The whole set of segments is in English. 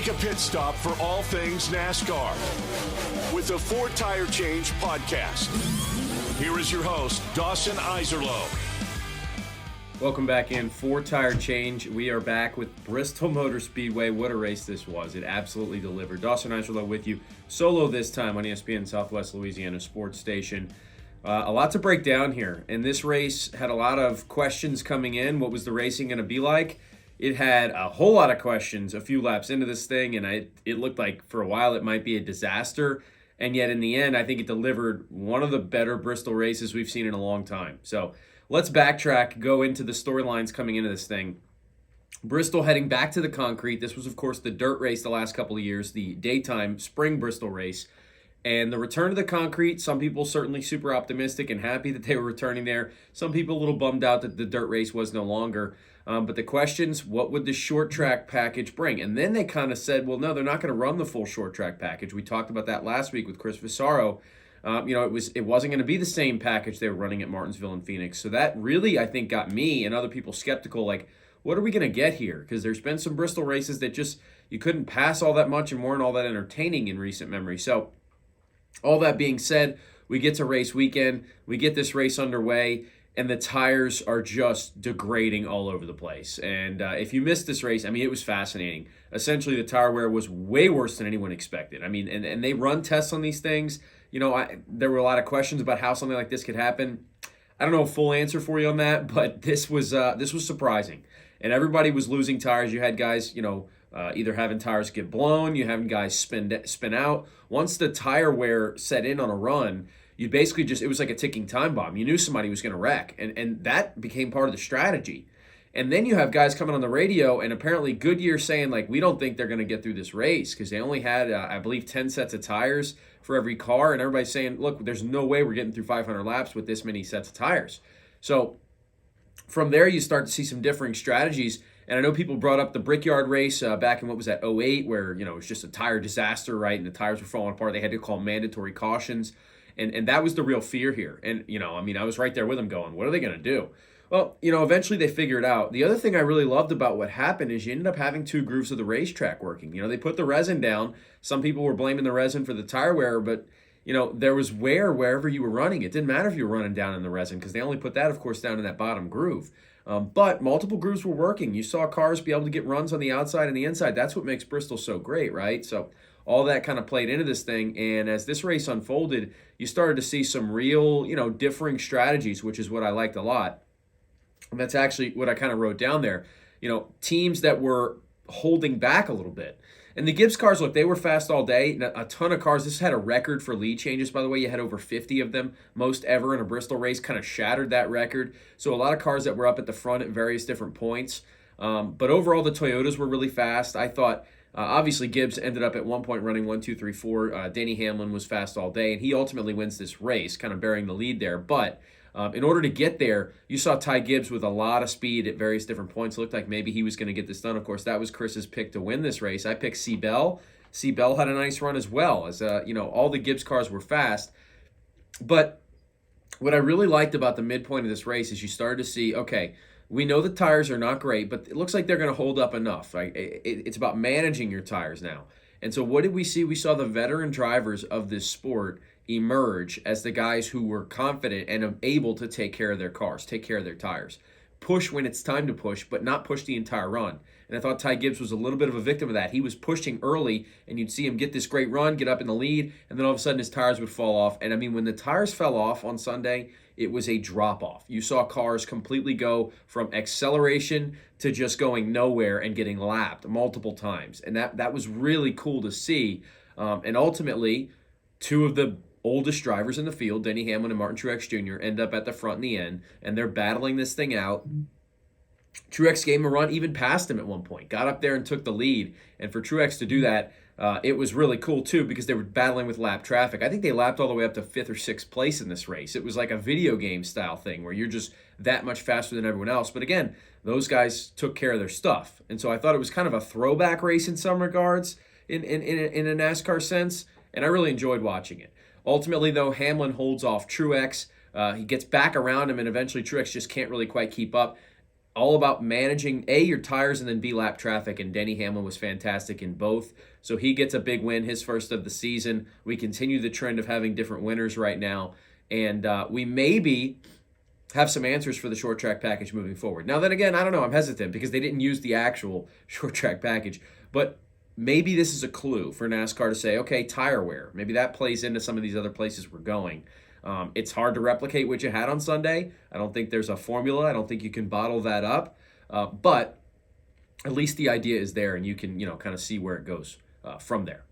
Take a pit stop for all things NASCAR with the 4 Tire Change podcast. Here is your host, Dawson Iserlo. Welcome back in 4 Tire Change. We are back with Bristol Motor Speedway. What a race this was. It absolutely delivered. Dawson Iserlo with you, solo this time on ESPN Southwest Louisiana Sports Station. A lot to break down here. And this race had a lot of questions coming in. What was the racing going to be like? It had a whole lot of questions a few laps into this thing, and it looked like for a while it might be a disaster. And yet in the end, I think it delivered one of the better Bristol races we've seen in a long time. So let's backtrack, go into the storylines coming into this thing. Bristol heading back to the concrete. This was, of course, the dirt race the last couple of years, the daytime spring Bristol race. And the return to the concrete, some people certainly super optimistic and happy that they were returning there. Some people a little bummed out that the dirt race was no longer. But the questions, what would the short track package bring? And then they kind of said, well, no, they're not going to run the full short track package. We talked about that last week with Chris Visaro. It wasn't going to be the same package they were running at Martinsville and Phoenix. So that really, I think, got me and other people skeptical, like, what are we going to get here? Because there's been some Bristol races that just, you couldn't pass all that much and weren't all that entertaining in recent memory. So all that being said, we get to race weekend, we get this race underway, and the tires are just degrading all over the place. And if you missed this race, I mean, it was fascinating. Essentially, the tire wear was way worse than anyone expected. I mean, and they run tests on these things. You know, there were a lot of questions about how something like this could happen. I don't know a full answer for you on that, but this was surprising. And everybody was losing tires. You had guys, either having tires get blown, you having guys spin out. Once the tire wear set in on a run, you basically it was like a ticking time bomb. You knew somebody was going to wreck, and that became part of the strategy. And then you have guys coming on the radio, and apparently Goodyear saying, like, we don't think they're going to get through this race because they only had, I believe, 10 sets of tires for every car, and everybody's saying, look, there's no way we're getting through 500 laps with this many sets of tires. So from there, you start to see some differing strategies. And I know people brought up the Brickyard race back in, what was that, 08, where, it was just a tire disaster, right? And the tires were falling apart. They had to call mandatory cautions. And that was the real fear here. And, I was right there with them going, what are they going to do? Well, eventually they figured it out. The other thing I really loved about what happened is you ended up having 2 grooves of the racetrack working. They put the resin down. Some people were blaming the resin for the tire wear, but, there was wear wherever you were running. It didn't matter if you were running down in the resin because they only put that, of course, down in that bottom groove. But multiple grooves were working. You saw cars be able to get runs on the outside and the inside. That's what makes Bristol so great, right? So all that kind of played into this thing. And as this race unfolded, you started to see some real, differing strategies, which is what I liked a lot. And that's actually what I kind of wrote down there. Teams that were holding back a little bit. And the Gibbs cars, look, they were fast all day. A ton of cars. This had a record for lead changes, by the way. You had over 50 of them, most ever in a Bristol race, kind of shattered that record. So a lot of cars that were up at the front at various different points. But overall, the Toyotas were really fast. I thought, obviously, Gibbs ended up at one point running 1, 2, 3, 4. Denny Hamlin was fast all day, and he ultimately wins this race, kind of bearing the lead there. But in order to get there, you saw Ty Gibbs with a lot of speed at various different points. It looked like maybe he was going to get this done. Of course, that was Chris's pick to win this race. I picked C. Bell. C. Bell had a nice run as well. As all the Gibbs cars were fast. But what I really liked about the midpoint of this race is you started to see, okay, we know the tires are not great, but it looks like they're going to hold up enough. Right? It's about managing your tires now. And so what did we see? We saw the veteran drivers of this sport emerge as the guys who were confident and able to take care of their cars, take care of their tires. Push when it's time to push, but not push the entire run. And I thought Ty Gibbs was a little bit of a victim of that. He was pushing early, and you'd see him get this great run, get up in the lead, and then all of a sudden his tires would fall off. And I mean, when the tires fell off on Sunday, it was a drop-off. You saw cars completely go from acceleration to just going nowhere and getting lapped multiple times. And that was really cool to see. And ultimately, 2 of the oldest drivers in the field, Denny Hamlin and Martin Truex Jr., end up at the front in the end, and they're battling this thing out. Truex gave him a run, even passed him at one point, got up there and took the lead. And for Truex to do that, it was really cool, too, because they were battling with lap traffic. I think they lapped all the way up to 5th or 6th place in this race. It was like a video game style thing where you're just that much faster than everyone else. But again, those guys took care of their stuff. And so I thought it was kind of a throwback race in some regards in a NASCAR sense, and I really enjoyed watching it. Ultimately, though, Hamlin holds off Truex. He gets back around him, and eventually Truex just can't really quite keep up. all about managing A, your tires, and then B, lap traffic, and Denny Hamlin was fantastic in both. So he gets a big win, his first of the season. We continue the trend of having different winners right now, and we maybe have some answers for the short track package moving forward. Now then again, I don't know, I'm hesitant because they didn't use the actual short track package, but maybe this is a clue for NASCAR to say, okay, tire wear. Maybe that plays into some of these other places we're going. It's hard to replicate what you had on Sunday. I don't think there's a formula. I don't think you can bottle that up. But at least the idea is there, and you can, kind of see where it goes from there.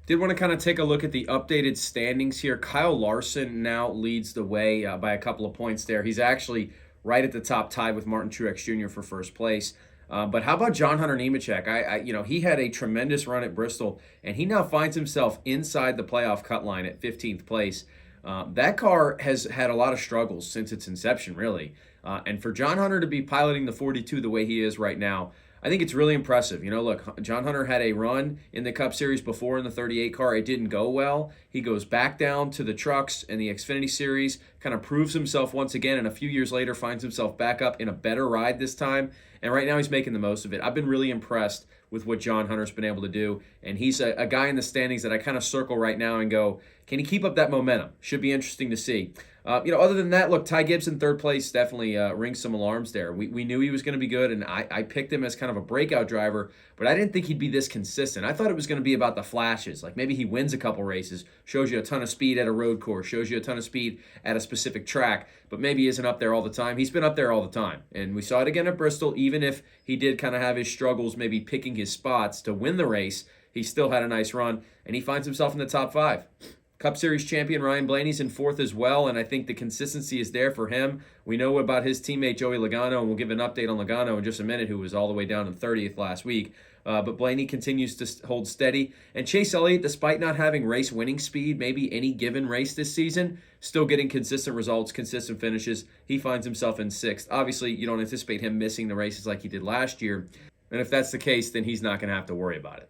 Did want to kind of take a look at the updated standings here. Kyle Larson now leads the way by a couple of points there. He's actually right at the top, tied with Martin Truex Jr. for first place. But how about John Hunter Nemechek? He had a tremendous run at Bristol, and he now finds himself inside the playoff cut line at 15th place. That car has had a lot of struggles since its inception, really. And for John Hunter to be piloting the 42 the way he is right now, I think it's really impressive. Look, John Hunter had a run in the Cup Series before in the 38 car. It didn't go well. He goes back down to the trucks and the Xfinity Series, kind of proves himself once again, and a few years later finds himself back up in a better ride this time. And right now he's making the most of it. I've been really impressed with what John Hunter's been able to do. And he's a guy in the standings that I kind of circle right now and go, can he keep up that momentum? Should be interesting to see. Other than that, look, Ty Gibbs in third place definitely rings some alarms there. We knew he was going to be good, and I picked him as kind of a breakout driver, but I didn't think he'd be this consistent. I thought it was going to be about the flashes. Like maybe he wins a couple races, shows you a ton of speed at a road course, shows you a ton of speed at a specific track, but maybe isn't up there all the time. He's been up there all the time, and we saw it again at Bristol. Even if he did kind of have his struggles maybe picking his spots to win the race, he still had a nice run, and he finds himself in the top 5. Cup Series champion Ryan Blaney's in 4th as well, and I think the consistency is there for him. We know about his teammate Joey Logano, and we'll give an update on Logano in just a minute, who was all the way down in 30th last week. But Blaney continues to hold steady. And Chase Elliott, despite not having race-winning speed maybe any given race this season, still getting consistent results, consistent finishes. He finds himself in 6th. Obviously, you don't anticipate him missing the races like he did last year. And if that's the case, then he's not going to have to worry about it.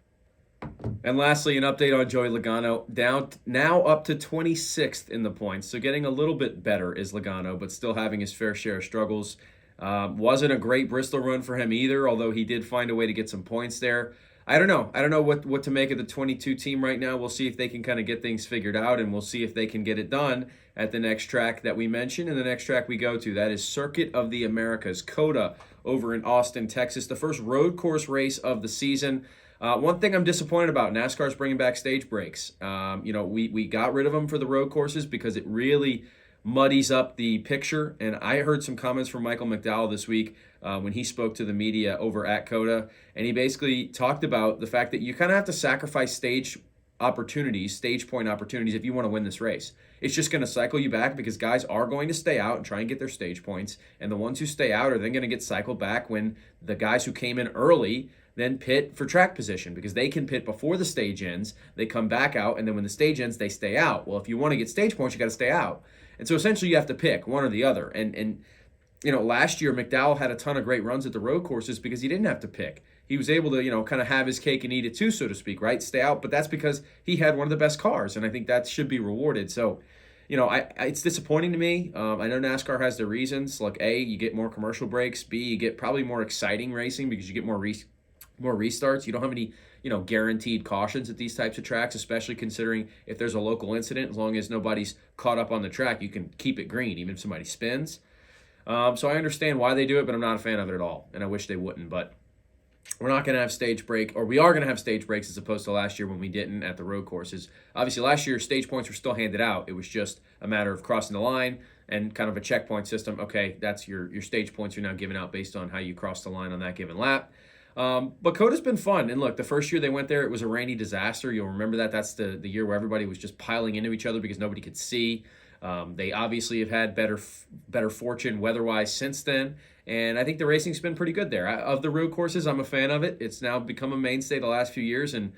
And lastly, an update on Joey Logano, down now up to 26th in the points. So getting a little bit better is Logano, but still having his fair share of struggles. Wasn't a great Bristol run for him either, although he did find a way to get some points there. I don't know what to make of the 22 team right now. We'll see if they can kind of get things figured out, and we'll see if they can get it done at the next track that we mentioned and the next track we go to. That is Circuit of the Americas, COTA, over in Austin, Texas. The first road course race of the season. One thing I'm disappointed about, NASCAR's bringing back stage breaks. We got rid of them for the road courses because it really muddies up the picture. And I heard some comments from Michael McDowell this week when he spoke to the media over at COTA. And he basically talked about the fact that you kind of have to sacrifice stage point opportunities if you want to win this race. It's just going to cycle you back because guys are going to stay out and try and get their stage points. And the ones who stay out are then going to get cycled back when the guys who came in early then pit for track position, because they can pit before the stage ends, they come back out, and then when the stage ends, they stay out. Well, if you want to get stage points, you got to stay out. And so essentially you have to pick one or the other. And last year McDowell had a ton of great runs at the road courses because he didn't have to pick. He was able to, kind of have his cake and eat it too, so to speak, right? Stay out, but that's because he had one of the best cars, and I think that should be rewarded. So, it's disappointing to me. I know NASCAR has their reasons. Like, A, you get more commercial breaks. B, you get probably more exciting racing because you get more restarts. You don't have any, guaranteed cautions at these types of tracks, especially considering if there's a local incident, as long as nobody's caught up on the track, you can keep it green, even if somebody spins. So I understand why they do it, but I'm not a fan of it at all, and I wish they wouldn't. But we're not going to have stage break, or we are going to have stage breaks as opposed to last year when we didn't at the road courses. Obviously, last year, stage points were still handed out. It was just a matter of crossing the line and kind of a checkpoint system. Okay, that's your stage points are now given out based on how you cross the line on that given lap. But COTA's been fun. And look, the first year they went there, it was a rainy disaster. You'll remember that. That's the year where everybody was just piling into each other because nobody could see. They obviously have had better fortune weather-wise since then. And I think the racing's been pretty good there. Of the road courses, I'm a fan of it. It's now become a mainstay the last few years. And,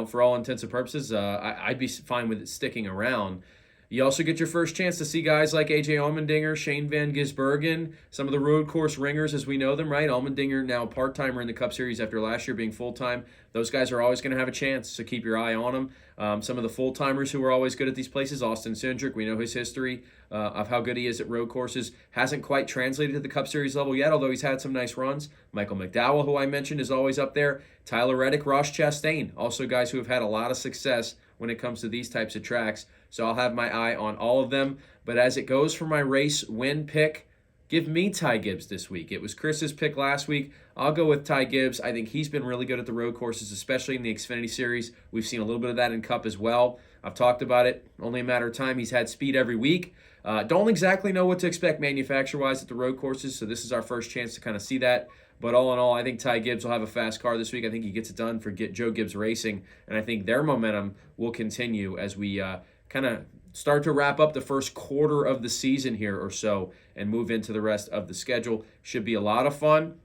for all intents and purposes, I'd be fine with it sticking around. You also get your first chance to see guys like A.J. Allmendinger, Shane Van Gisbergen, some of the road course ringers as we know them, right? Allmendinger now part-timer in the Cup Series after last year being full-time. Those guys are always going to have a chance, so keep your eye on them. Some of the full-timers who are always good at these places, Austin Cindric, we know his history of how good he is at road courses. Hasn't quite translated to the Cup Series level yet, although he's had some nice runs. Michael McDowell, who I mentioned, is always up there. Tyler Reddick, Ross Chastain, also guys who have had a lot of success when it comes to these types of tracks. So I'll have my eye on all of them. But as it goes for my race win pick, give me Ty Gibbs this week. It was Chris's pick last week. I'll go with Ty Gibbs. I think he's been really good at the road courses, especially in the Xfinity Series. We've seen a little bit of that in Cup as well. I've talked about it. Only a matter of time. He's had speed every week. Don't exactly know what to expect manufacturer-wise at the road courses, so this is our first chance to kind of see that. But all in all, I think Ty Gibbs will have a fast car this week. I think he gets it done for Joe Gibbs Racing, and I think their momentum will continue as we kind of start to wrap up the first quarter of the season here or so and move into the rest of the schedule. Should be a lot of fun,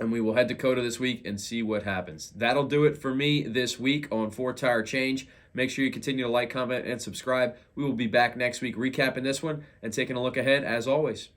and we will head to COTA this week and see what happens. That'll do it for me this week on 4 Tire Change. Make sure you continue to like, comment, and subscribe. We will be back next week recapping this one and taking a look ahead as always.